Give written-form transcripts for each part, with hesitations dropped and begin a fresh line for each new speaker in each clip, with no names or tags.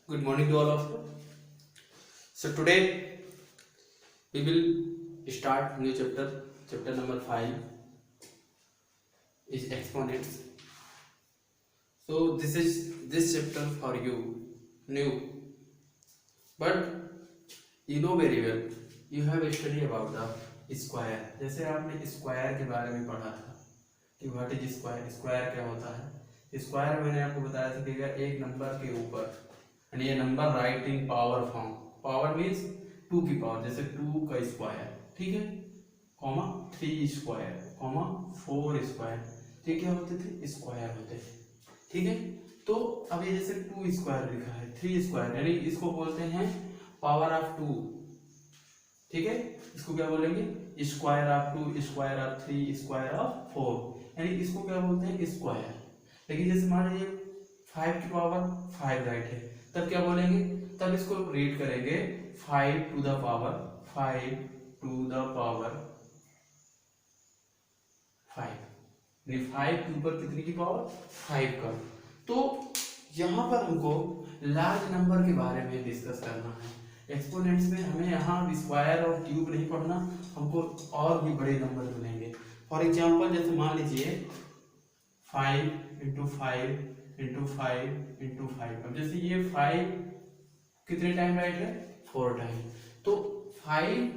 Good morning to all of you. So today we will start new chapter. Chapter number 5 is exponents. So this chapter for you new, but you know very well. You have studied about the square. जैसे आपने square के बारे में पढ़ा था कि what is square, square क्या होता है। स्क्वायर मैंने आपको बताया था कि अगर एक नंबर के ऊपर यानी ये नंबर राइट इन पावर फॉर्म, पावर मीन्स 2 की पावर, जैसे 2 का स्क्वायर, ठीक है, कॉमा 3 स्क्वायर, कॉमा 4 स्क्वायर, ये क्या होते थे, स्क्वायर होते थे, ठीक है। तो अब ये जैसे 2 स्क्वायर लिखा है, 3 स्क्वायर, यानी इसको बोलते हैं पावर ऑफ 2, ठीक है। इसको क्या बोलेंगे, square of 2, square of 3, square of 4, यानी इसको क्या बोलते हैं, स्क्वायर। लेकिन जैसे मान लीजिए 5 की पावर 5 राइट है, तब क्या बोलेंगे, तब इसको रीड करेंगे 5 to the power 5 to the power 5, यानी 5 के ऊपर कितनी की पावर, 5 का। तो यहाँ पर हमको लार्ज नंबर के बारे में डिस्कस करना है। एक्सपोनेंट्स में हमें यहाँ स्क्वायर और क्यूब नहीं पढ़ना, हमको और भी बड़े नंबर मिलेंगे। फॉर एग्जाम्पल जैसे मान लीजिए 5 इंटू 5 इंटू 5 इंटू 5, अब जैसे ये 5 कितने टाइम राइट है, 4 टाइम, तो 5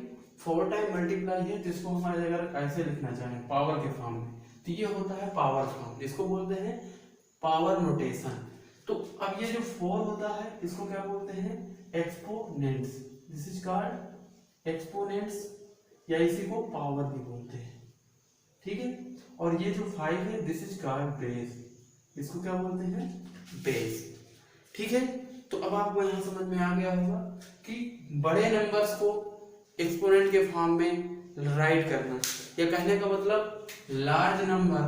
4 टाइम मल्टीप्लाई है, तो इसको हमारे अगर कैसे लिखना चाहें पावर के फॉर्म में, तो ये होता है पावर फॉर्म, इसको बोलते हैं पावर नोटेशन। तो अब ये जो 4 होता है इसको क्या बोलते हैं, exponents, this is called exponents, या इसी को पावर भी बोलते हैं, ठीक है। और ये जो 5 है दिस इज कॉल्ड बेस, इसको क्या बोलते हैं, बेस, ठीक है। तो अब आपको यहाँ समझ में आ गया होगा कि बड़े नंबर्स को एक्सपोनेंट के फॉर्म में राइट करना, या कहने का मतलब large number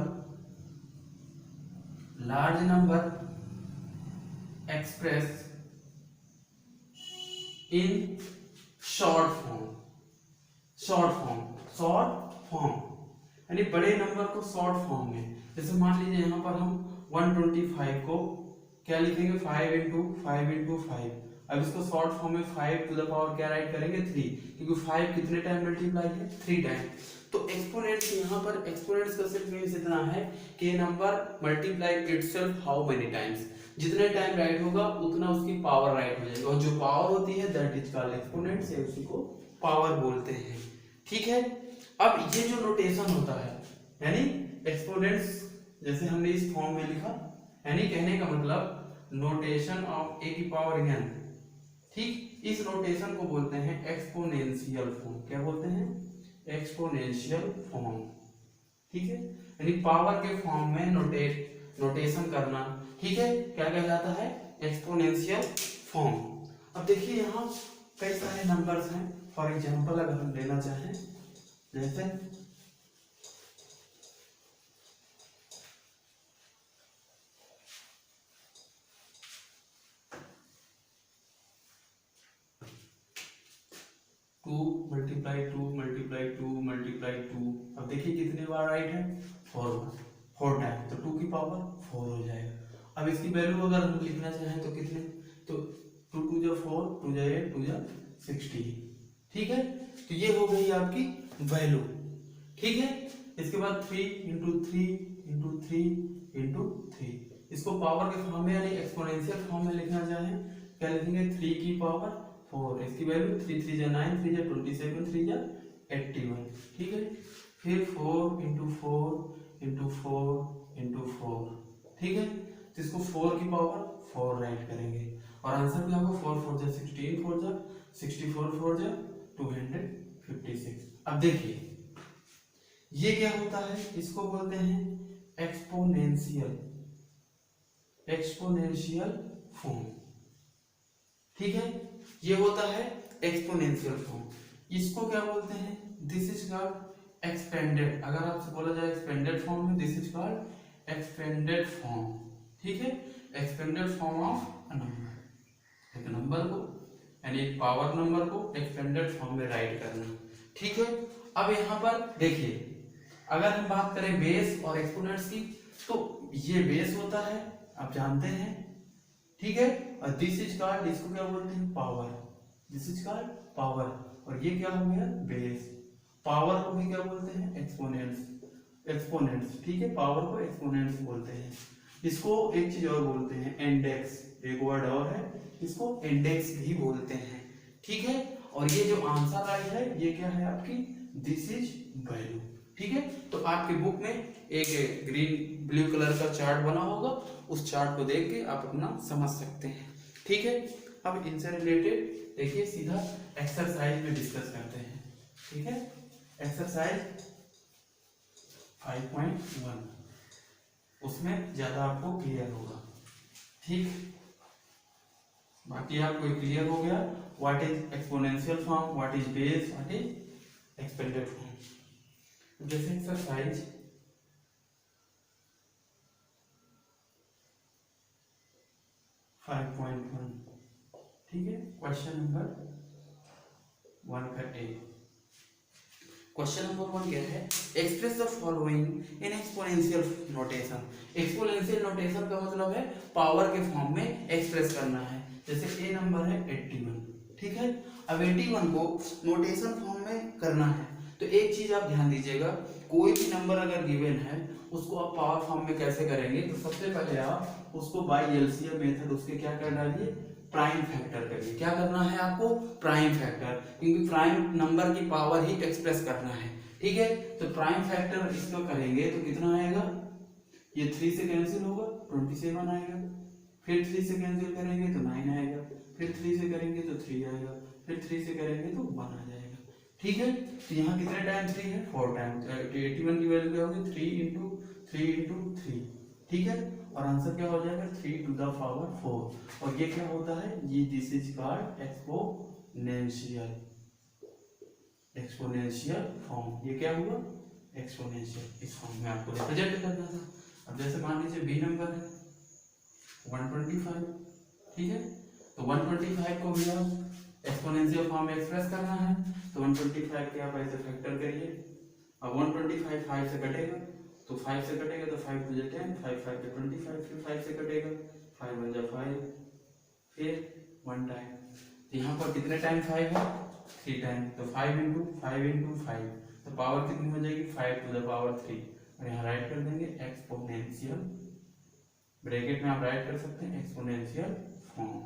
express in short form, यानी बड़े नंबर को शॉर्ट फॉर्म में। जैसे मान लीजिए यहाँ पर हम 125 को क्या लिखेंगे, 5 इंटू 5 इंटू 5, अब इसको शॉर्ट फॉर्म में 5 टू द पावर क्या राइट करेंगे, 3, क्योंकि 5 कितने टाइम मल्टीप्लाई है, 3 टाइम। तो एक्सपोनेंट्स, यहाँ पर एक्सपोनेंट्स का सिर्फ मीन्स इतना है कि number multiply itself how many times, जितने टाइम राइट होगा उतना उसकी पावर राइट हो जाएगी, और जो पावर होती है दैट इज कॉल्ड एक्सपोनेंट्स, या उसी को पावर बोलते हैं, ठीक है। अब ये जो नोटेशन होता है, यानी एक्सपोनेंट्स जैसे हमने इस फॉर्म में लिखा, यानी कहने का मतलब नोटेशन ऑफ ए की पावर n, ठीक, इस नोटेशन को बोलते हैं एक्सपोनेंशियल फॉर्म। क्या बोलते हैं, एक्सपोनेंशियल फॉर्म, ठीक है, यानी पावर के फॉर्म में नोटेशन करना, ठीक है, क्या कहलाता है, एक्सपोनेंशियल फॉर्म। अब देखिए यहाँ कई सारे नंबर्स हैं, फॉर एग्जांपल अगर हम लेना चाहें जैसे 2 मल्टीप्लाई 2 मल्टीप्लाई 2 मल्टीप्लाई 2, अब देखिए कितने बार राइट है, 4 बार, 4 टाइम, तो 2 की पावर 4 हो जाएगा। अब इसकी वैल्यू अगर हम लिखना चाहें तो कितने, तो 2 टू जा 4, 2 जा 8, 2 जा 16, ठीक है। तो ये हो गई आपकी वैल्यू, ठीक है। इसके बाद 3 इंटू 3 इंटू 3 इंटू 3, इसको पावर के फॉर्म में यानी एक्सपोनेंशियल फॉर्म में लिखना चाहें, क्या लिखेंगे, 3 की पावर 4, इसकी वैल्यू 3 3 जा 9, 3 जा 27, 3 जा 81, ठीक है। फिर 4 इंटू 4 इंटू 4 इंटू 4, ठीक है, तो इसको 4 की पावर 4 राइट करेंगे, और आंसर क्या होगा, 4 4 जा 16, 4 जा 64, 4 जा 256। अब देखिए ये क्या होता है, इसको बोलते हैं एक्सपोनेंशियल फॉर्म, ठीक है, ये होता है एक्सपोनेंशियल फॉर्म। इसको क्या बोलते हैं, दिस इज कॉल्ड एक्सपेंडेड, अगर आपसे बोला जाए एक्सपेंडेड फॉर्म में, this is called expanded form, ठीक है, एक्सपेंडेड फॉर्म ऑफ नंबर, एक नंबर को यानी एक पावर नंबर को एक्सपेंडेड फॉर्म में राइट करना, ठीक है। अब यहाँ पर देखिए अगर हम बात करें बेस और एक्सपोनेंट्स की, तो ये बेस होता है, आप जानते हैं ठीक है। और दिस इज कॉल्ड, इसको क्या बोलते हैं, power, this is called power. और ये क्या हो गया, बेस। पावर को भी क्या बोलते हैं, एक्सपोनेंट्स, एक्सपोनेंट्स, ठीक है, पावर को एक्सपोनेंट्स बोलते हैं। इसको एक चीज और बोलते हैं, इंडेक्स, एक वर्ड और है, इसको इंडेक्स भी बोलते हैं, ठीक है। और ये जो आंसर आई है ये क्या है आपकी, दिस इज वैल्यू, ठीक है। तो आपकी बुक में एक ग्रीन ब्लू कलर का चार्ट बना होगा, उस चार्ट को देख के आप अपना समझ सकते हैं, ठीक है। अब इनसे रिलेटेड देखिए सीधा एक्सरसाइज में डिस्कस करते हैं, ठीक है। एक्सरसाइज 5.1, उसमें ज्यादा आपको क्लियर होगा, ठीक। बाकी आपको क्लियर हो गया what is exponential form, what is base, what is expanded form. जैसे एक्सरसाइज 5.1, ठीक है। क्वेश्चन नंबर 1 का ए। क्वेश्चन नंबर 1 क्या है, express the following in exponential notation. Exponential notation का मतलब है पावर के फॉर्म में एक्सप्रेस करना है। जैसे ए नंबर है 81, ठीक है। अब 81 को नोटेशन फॉर्म में करना है, तो एक चीज आप ध्यान दीजिएगा, कोई भी नंबर अगर गिवन है उसको आप पावर फॉर्म में कैसे करेंगे, तो सबसे पहले आप उसको बाय एलसीएम मेथड उसके क्या कर डालिए, प्राइम फैक्टर करिए। क्या करना है आपको, प्राइम फैक्टर, क्योंकि प्राइम नंबर की पावर ही एक्सप्रेस करना है, ठीक है। तो प्राइम फैक्टर इसका करेंगे तो कितना आएगा, ये 3 से कैंसिल होगा 27 आएगा, फिर 3 से कैंसिल करेंगे तो 9 आएगा, फिर 3 से करेंगे तो 3 आएगा, फिर 3 से करेंगे तो 1 आ जाएगा, ठीक है। तो यहाँ कितने टाइम 3 है, 4 टाइम। 81 की वैल्यू क्या होगी, 3 इंटू 3, ठीक है। और आंसर क्या हो जाएगा, 3 टू द पावर 4। और ये क्या होता है, ये this is called exponential, exponential form. ये क्या हुआ, एक्सपोनेंशियल, इस फॉर्म में आपको रिप्रेजेंट करना था। अब जैसे मान लीजिए बी नंबर है 125, ठीक है। तो 125 को भी आप एक्सपोनेंशियल फॉर्म में एक्सप्रेस करना है, तो 125 के आप ऐसे फैक्टर करिए। अब 125 5 से कटेगा, तो 5 से कटेगा तो 5 टू 10, 5 5 के 25, फिर 5 से कटेगा, 5 1 जा 5, फिर 1 टाइम। तो यहाँ पर कितने टाइम 5 है, 3 टाइम, तो 5 इंटू 5, तो पावर कितनी हो जाएगी, 5 टू द पावर 3। और यहाँ राइट कर देंगे एक्सपोनेंशियल, ब्रैकेट में आप राइट कर सकते हैं एक्सपोनेंशियल फॉर्म,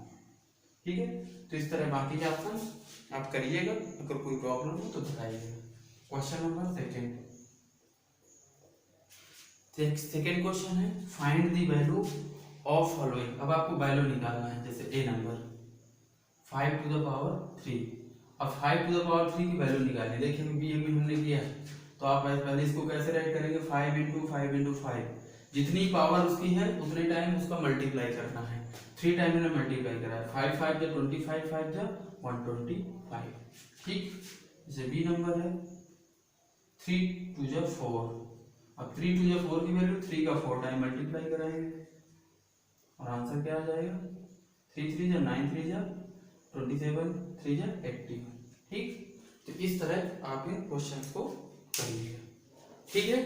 ठीक है। तो इस तरह बाकी के ऑप्शन आप करिएगा, अगर कोई प्रॉब्लम हो तो बताइएगा। क्वेश्चन नंबर सेकेंड क्वेश्चन है, find the value of following. अब आपको वैल्यू निकालना है, जैसे ए नंबर 5 टू द पावर 3। अब 5 टू द पावर 3 की वैल्यू निकालनी, देखिए बी में हमने किया है, तो आप पहले इसको कैसे राइट करेंगे, 5 इंटू 5, जितनी पावर उसकी है उतने टाइम उसका मल्टीप्लाई करना है। 3 टाइम मैंने मल्टीप्लाई करा है, 5 5 जा 25, 5 जा 125, ठीक। जैसे बी नंबर है 3 2 जा 4। अब 3 2 जा 4 की वैल्यू 3 का 4 टाइम मल्टीप्लाई कराएंगे, और आंसर क्या आ जाएगा, 3 3 जा 9, 3 जा 27, 3 जा 81, ठीक। तो इस तरह आप इन क्वेश्चन को करिएगा, ठीक है।